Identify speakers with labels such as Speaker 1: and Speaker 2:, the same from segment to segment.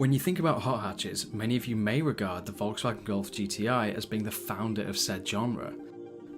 Speaker 1: When you think about hot hatches, many of you may regard the Volkswagen Golf GTI as being the founder of said genre.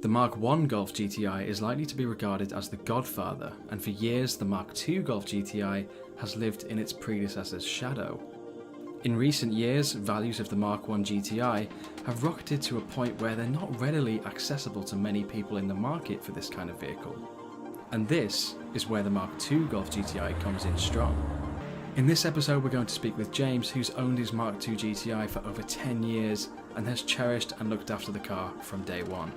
Speaker 1: The Mark I Golf GTI is likely to be regarded as the godfather, and for years the Mark II Golf GTI has lived in its predecessor's shadow. In recent years, values of the Mark I GTI have rocketed to a point where they're not readily accessible to many people in the market for this kind of vehicle. And this is where the Mark II Golf GTI comes in strong. In this episode, we're going to speak with James, who's owned his Mark II GTI for over 10 years and has cherished and looked after the car from day one.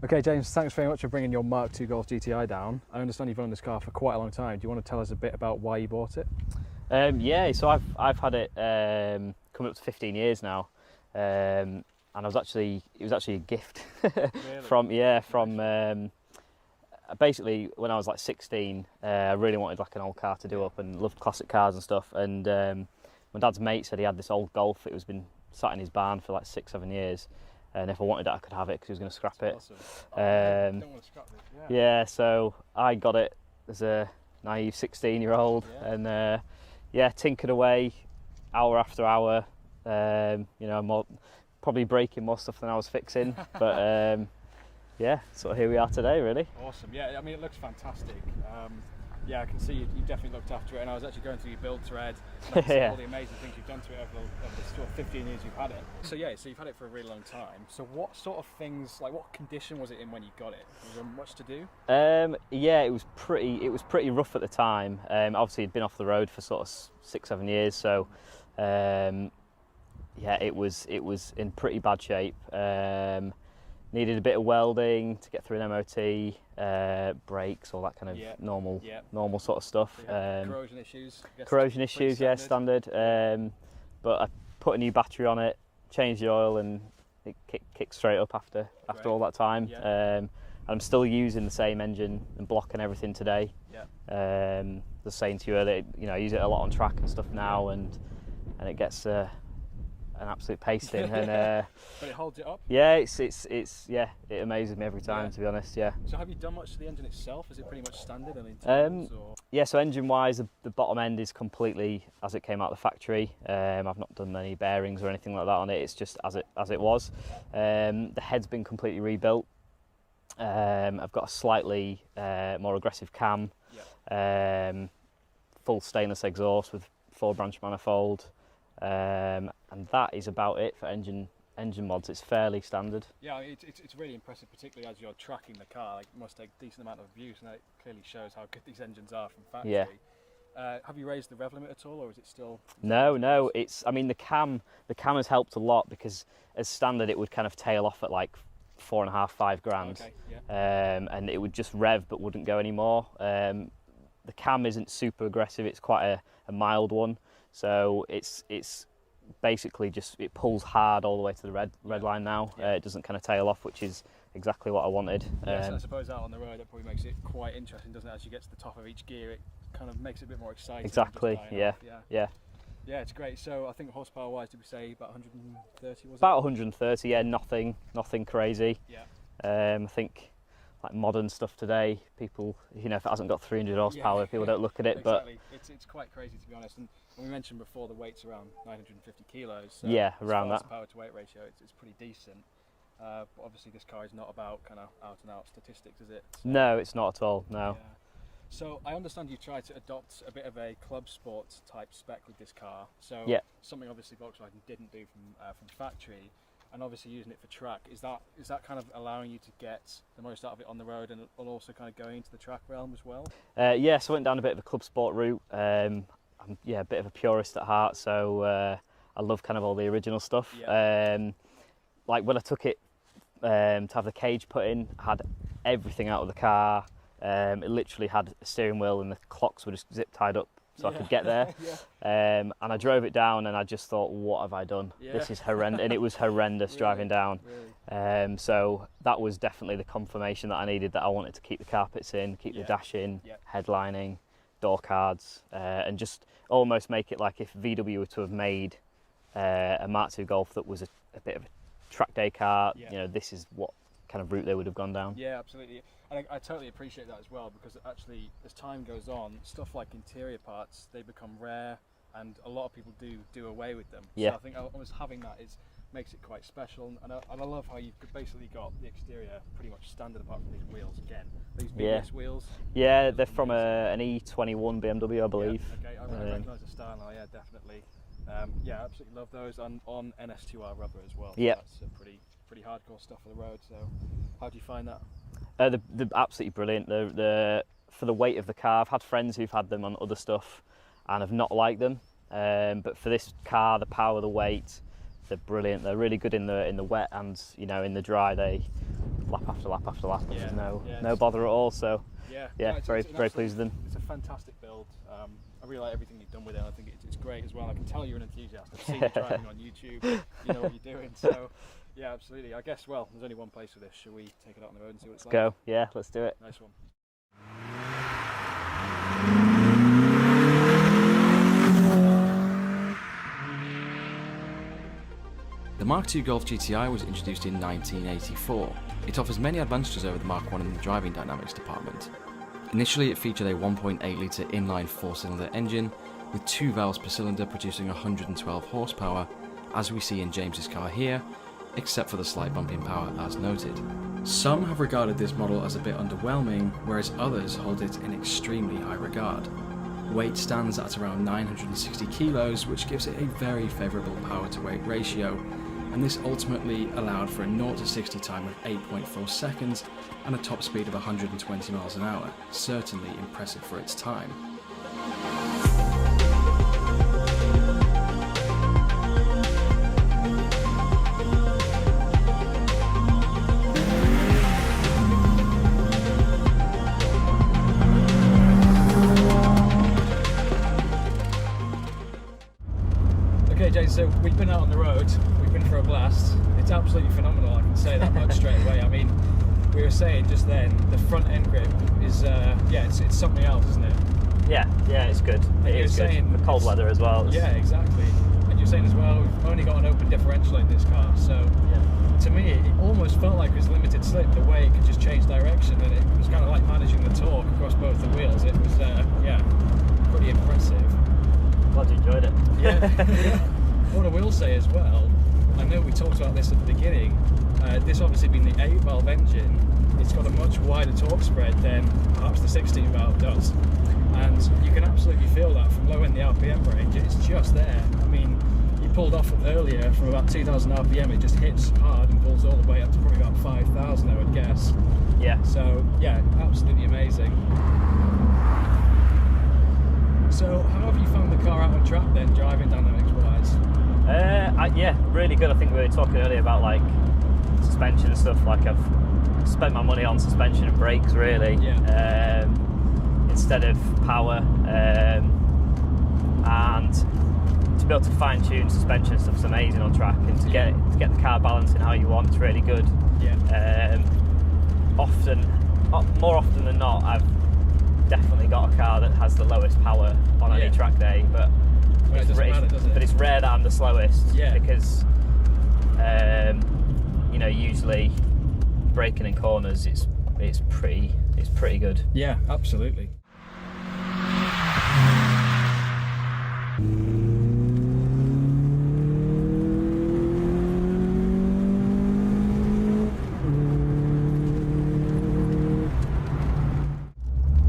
Speaker 1: Okay, James, thanks very much for bringing your Mark II Golf GTI down. I understand you've owned this car for quite a long time. Do you want to tell us a bit about why you bought it?
Speaker 2: Yeah, so I've had it coming up to 15 years now, and it was actually a gift
Speaker 1: Really?
Speaker 2: from basically when I was like 16, I really wanted like an old car to do up and loved classic cars and stuff. And my dad's mate said he had this old Golf. It was been sat in his barn for like 6-7 years. And if I wanted it, I could have it because he was going to scrap it.
Speaker 1: Awesome. Don't want to scrap it.
Speaker 2: Yeah, so I got it as a naive 16-year-old, and tinkered away hour after hour. Probably breaking more stuff than I was fixing, but so here we are today, really.
Speaker 1: Awesome. Yeah, I mean, it looks fantastic. I can see you definitely looked after it, and I was actually going through your build thread, and all the amazing things you've done to it over the sort of 15 years you've had it. So you've had it for a really long time. So what sort of things, like what condition was it in when you got it? Was there much to do?
Speaker 2: It was pretty rough at the time. Obviously it'd been off the road for sort of 6-7 years, so it was in pretty bad shape. Needed a bit of welding to get through an MOT, brakes, all that kind of normal sort of stuff.
Speaker 1: Corrosion issues?
Speaker 2: Corrosion issues, standard. But I put a new battery on it, changed the oil, and it kicked straight up after all that time. I'm still using the same engine and block and everything today. The saying to you earlier, I use it a lot on track and stuff now, and it gets an absolute pasting. And
Speaker 1: but it holds it up?
Speaker 2: It amazes me every time, to be honest.
Speaker 1: So have you done much to the engine itself? Is it pretty much standard?
Speaker 2: So engine wise, the bottom end is completely as it came out of the factory. I've not done any bearings or anything like that on it. It's just as it was. The head's been completely rebuilt. I've got a slightly more aggressive cam, full stainless exhaust with 4-branch manifold. And that is about it for engine mods. It's fairly standard.
Speaker 1: Yeah, it's really impressive, particularly as you're tracking the car. Like, it must take a decent amount of abuse, and it clearly shows how good these engines are from factory.
Speaker 2: Yeah.
Speaker 1: Have you raised the rev limit at all, or is it still?
Speaker 2: No. The cam has helped a lot, because as standard it would kind of tail off at like 4.5-5 grand.
Speaker 1: Okay, yeah.
Speaker 2: And it would just rev but wouldn't go anymore. The cam isn't super aggressive. It's quite a mild one. So it's basically just, it pulls hard all the way to the red line now. It doesn't kind of tail off, which is exactly what I wanted.
Speaker 1: So I suppose out on the road that probably makes it quite interesting, doesn't it? As you get to the top of each gear, it kind of makes it a bit more exciting.
Speaker 2: Exactly. Yeah,
Speaker 1: it's great. So I think horsepower wise, did we say about 130? Was
Speaker 2: about 130. Yeah, nothing crazy.
Speaker 1: Yeah.
Speaker 2: I think like modern stuff today, people, if it hasn't got 300 horsepower, people don't look at it.
Speaker 1: Exactly. But it's quite crazy, to be honest. And we mentioned before the weight's around 950 kilos. So
Speaker 2: around that.
Speaker 1: Power to weight ratio, it's pretty decent. But obviously this car is not about kind of out and out statistics, is it? So,
Speaker 2: no, it's not at all. No.
Speaker 1: Yeah. So I understand you tried to adopt a bit of a Clubsport type spec with this car. So something obviously Volkswagen didn't do from factory. And obviously using it for track, is that kind of allowing you to get the most out of it on the road, and also kind of going into the track realm as well?
Speaker 2: So I went down a bit of a Clubsport route. I'm a bit of a purist at heart, so I love kind of all the original stuff. Like when I took it to have the cage put in, I had everything out of the car. It literally had a steering wheel, and the clocks were just zip tied up so I could get there. And I drove it down, and I just thought, what have I done? This is horrendous, and it was horrendous driving down. So that was definitely the confirmation that I needed, that I wanted to keep the carpets in, keep the dash in, headlining, door cards, and just almost make it like if VW were to have made a Mark II Golf that was a bit of a track day car. You know, this is what kind of route they would have gone down.
Speaker 3: Yeah, absolutely. And I totally appreciate that as well, because actually as time goes on, stuff like interior parts, they become rare, and a lot of people do away with them. So I think almost having that makes it quite special, and I love how you've basically got the exterior pretty much standard apart from these wheels again. These BBS wheels. Yeah,
Speaker 2: they're from an E21 BMW, I believe.
Speaker 3: Okay, I recognise the style now. Yeah, definitely. Yeah, absolutely love those, and on NS2R rubber as well.
Speaker 2: Yeah,
Speaker 3: that's pretty hardcore stuff for the road. So, how do you find that?
Speaker 2: They're absolutely brilliant. They're for the weight of the car. I've had friends who've had them on other stuff and have not liked them. But for this car, the power, the weight, they're brilliant. They're really good in the wet, and you know, in the dry, they lap after lap after lap. Yeah. There's no bother at all. So very pleased with them.
Speaker 3: It's a fantastic build. I really like everything you've done with it. I think it's great as well. I can tell you're an enthusiast. I've seen you driving on YouTube. You know what you're doing. So yeah, absolutely. I guess, well, there's only one place for this. Shall we take it out on the road and see what it's like?
Speaker 2: Go. Yeah, let's do it.
Speaker 3: Nice one.
Speaker 1: The Mark II Golf GTI was introduced in 1984. It offers many advantages over the Mark I in the driving dynamics department. Initially, it featured a 1.8-litre inline 4-cylinder engine with 2 valves per cylinder producing 112 horsepower, as we see in James's car here, except for the slight bump in power as noted. Some have regarded this model as a bit underwhelming, whereas others hold it in extremely high regard. Weight stands at around 960 kilos, which gives it a very favourable power to weight ratio, and this ultimately allowed for a 0 to 60 time of 8.4 seconds and a top speed of 120 miles an hour, certainly impressive for its time.
Speaker 3: Okay, Jay, so we've been out on the road, we've been for a blast. It's absolutely phenomenal, I can say that much straight away. I mean, we were saying just then, the front end grip is, it's something else, isn't it?
Speaker 2: Yeah, it's good. It is good. The cold weather as well.
Speaker 3: Yeah, exactly. And you're saying as well, we've only got an open differential in this car, so to me, it almost felt like it was limited slip, the way it could just change direction, and it was kind of like managing the torque across both the wheels. It was, pretty impressive.
Speaker 2: Glad you enjoyed it.
Speaker 3: Yeah. What I will say as well, I know we talked about this at the beginning, this obviously being the 8-valve engine, it's got a much wider torque spread than perhaps the 16-valve does. And you can absolutely feel that from low in the RPM range, it's just there. I mean, you pulled off earlier from about 2,000 RPM, it just hits hard and pulls all the way up to probably about 5,000, I would guess.
Speaker 2: Yeah.
Speaker 3: So, yeah, absolutely amazing. So, how have you found the car out on track then, driving dynamics-wise?
Speaker 2: Yeah, really good. I think we were talking earlier about like suspension and stuff. Like I've spent my money on suspension and brakes really, instead of power, and to be able to fine-tune suspension and stuff is amazing on track, and to get the car balancing how you want, it's really good. More often than not, I've definitely got a car that has the lowest power on any track day, but it's rare that I'm the slowest, because usually braking in corners it's pretty good.
Speaker 3: Yeah, absolutely.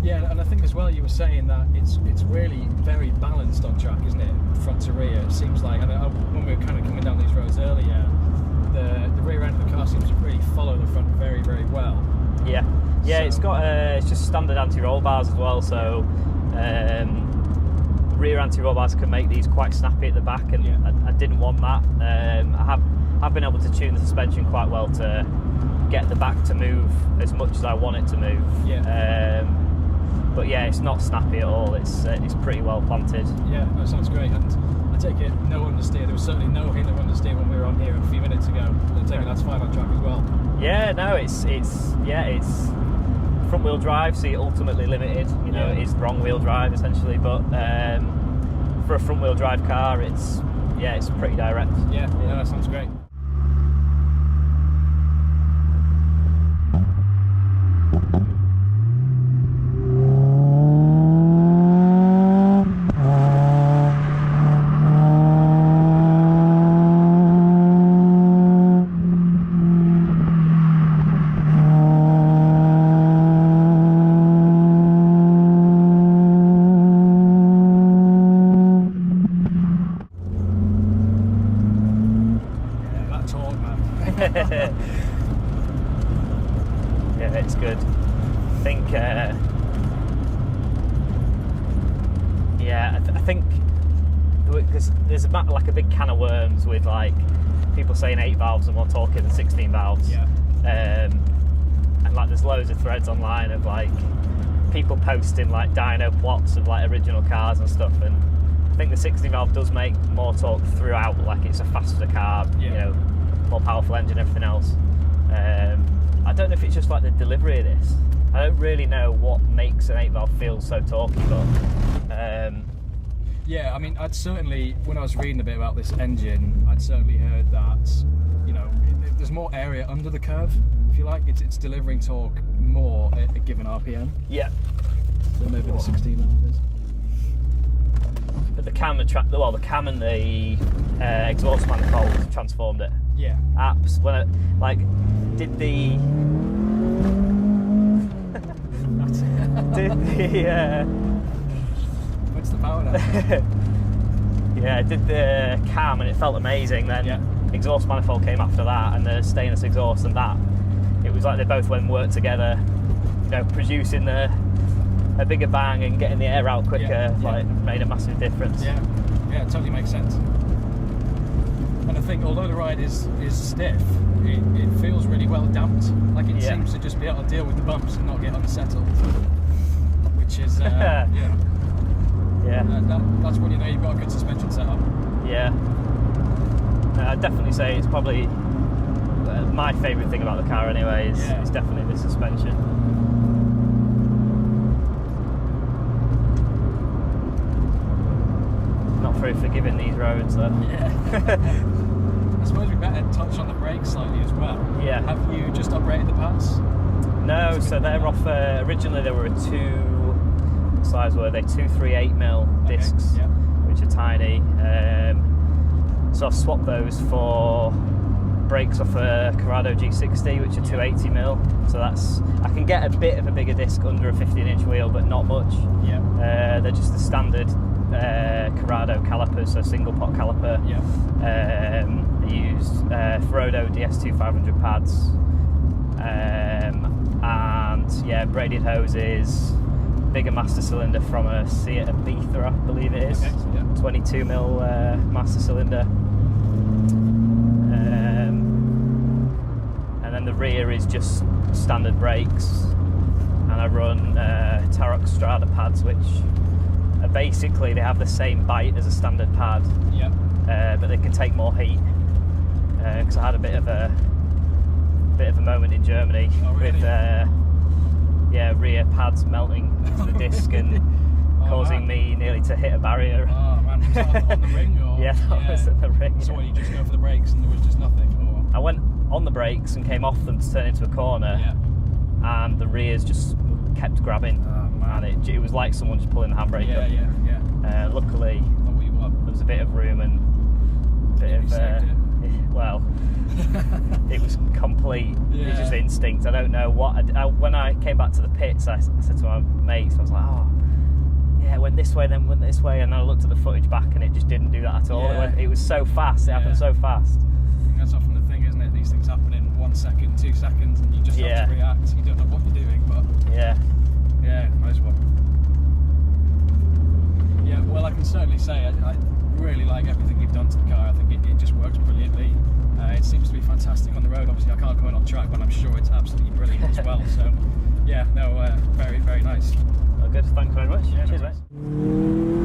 Speaker 3: Yeah, and I think as well you were saying that it's really very balanced on track, isn't it? Front to rear, it seems like. And when we were kind of coming down these roads earlier, the rear end of the car seems to really follow the front very, very well. Yeah,
Speaker 2: it's got it's just standard anti-roll bars as well, so rear anti-roll bars can make these quite snappy at the back, and I didn't want that. I have been able to tune the suspension quite well to get the back to move as much as I want it to move. But yeah, it's not snappy at all. It's pretty well planted.
Speaker 3: Yeah, that sounds great. And I take it no understeer. There was certainly no hint of understeer when we were on here a few minutes ago. I take it that's fine on track as well.
Speaker 2: Yeah, no, it's front wheel drive, so you're ultimately limited. You know, it is wrong wheel drive essentially, but for a front wheel drive car, it's pretty direct.
Speaker 3: Yeah, no, that sounds great.
Speaker 2: Yeah, it's good. I think, I think because there's like a big can of worms with like people saying 8 valves and more talking than 16 valves.
Speaker 3: Yeah.
Speaker 2: And like there's loads of threads online of like people posting like dyno plots of like original cars and stuff, and I think the 16 valve does make more torque throughout. Like it's a faster car, you know, more powerful engine, everything else. I don't know if it's just like the delivery of this. I don't really know what makes an 8 valve feel so torquey, but
Speaker 3: yeah, I mean, I'd certainly, when I was reading a bit about this engine, I'd certainly heard that, you know, there's more area under the curve, if you like. It's delivering torque more at a given RPM.
Speaker 2: Yeah.
Speaker 3: Than maybe the 16 valve is.
Speaker 2: But the cam and the cam and the exhaust manifold transformed it.
Speaker 3: Yeah.
Speaker 2: Apps when it like did the
Speaker 3: What's the power now?
Speaker 2: Yeah, I did the cam and it felt amazing. Then exhaust manifold came after that, and the stainless exhaust, and that it was like they both went and worked together. You know, producing a bigger bang and getting the air out quicker, like made a massive difference.
Speaker 3: Yeah, it totally makes sense. And I think although the ride is stiff, it feels really well damped. Like it seems to just be able to deal with the bumps and not get unsettled. Which is that's when you know you've got a good suspension setup.
Speaker 2: Yeah, I'd definitely say it's probably my favourite thing about the car anyway is definitely the suspension. Not very forgiving these roads though.
Speaker 3: Yeah. I suppose we better touch on the brakes slightly as well. Yeah. Have you just upgraded the pads?
Speaker 2: No, so they're off, originally they were a what size were they? 238mm discs, which are tiny. So I've swapped those for brakes off a Corrado G60, which are 280mm. So I can get a bit of a bigger disc under a 15-inch wheel, but not much. Yeah. They're just the standard Corrado calipers, so single pot caliper.
Speaker 3: Yeah.
Speaker 2: They used Ferodo DS2 500 pads, and braided hoses, bigger master cylinder from a Seat Ibiza, I believe it is. Okay, 22mm master cylinder. And then the rear is just standard brakes, and I run Tarok Strada pads, which are basically, they have the same bite as a standard pad, but they can take more heat. Because I had a bit of a moment in Germany with rear pads melting into the disc and causing me nearly to hit a barrier.
Speaker 3: Oh man, was that on the ring? Or?
Speaker 2: Yeah, that was at the ring.
Speaker 3: So you just go for the brakes and there was just nothing? Or?
Speaker 2: I went on the brakes and came off them to turn into a corner, and the rears just kept grabbing, and it was like someone just pulling the handbrake up. Luckily, there was a bit of room and a bit of... Well, it was complete. It was just instinct. I don't know what. When I came back to the pits, I said to my mates, I was like, "Oh, yeah, it went this way, then went this way," and then I looked at the footage back, and it just didn't do that at all. It was so fast. It happened so fast.
Speaker 3: I think that's often the thing, isn't it? These things happen in 1 second, 2 seconds, and you just have to react. You don't know what you're doing, but nice one. Yeah, well, I can certainly say I really like everything you've done to the car. I think it just works brilliantly. It seems to be fantastic on the road. Obviously I can't comment on track, but I'm sure it's absolutely brilliant as well. So very, very nice.
Speaker 2: good. Thanks very much.
Speaker 3: Yeah,
Speaker 2: Cheers,
Speaker 3: no
Speaker 2: mate.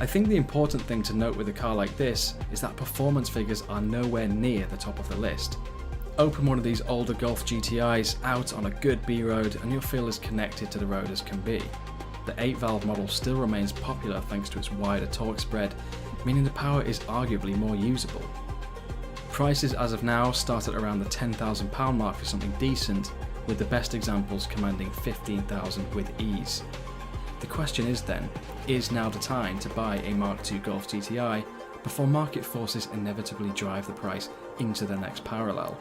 Speaker 1: I think the important thing to note with a car like this is that performance figures are nowhere near the top of the list. Open one of these older Golf GTIs out on a good B road and you'll feel as connected to the road as can be. The 8-valve model still remains popular thanks to its wider torque spread, meaning the power is arguably more usable. Prices as of now start at around the £10,000 mark for something decent, with the best examples commanding £15,000 with ease. The question is then, is now the time to buy a Mark II Golf GTI before market forces inevitably drive the price into the next parallel?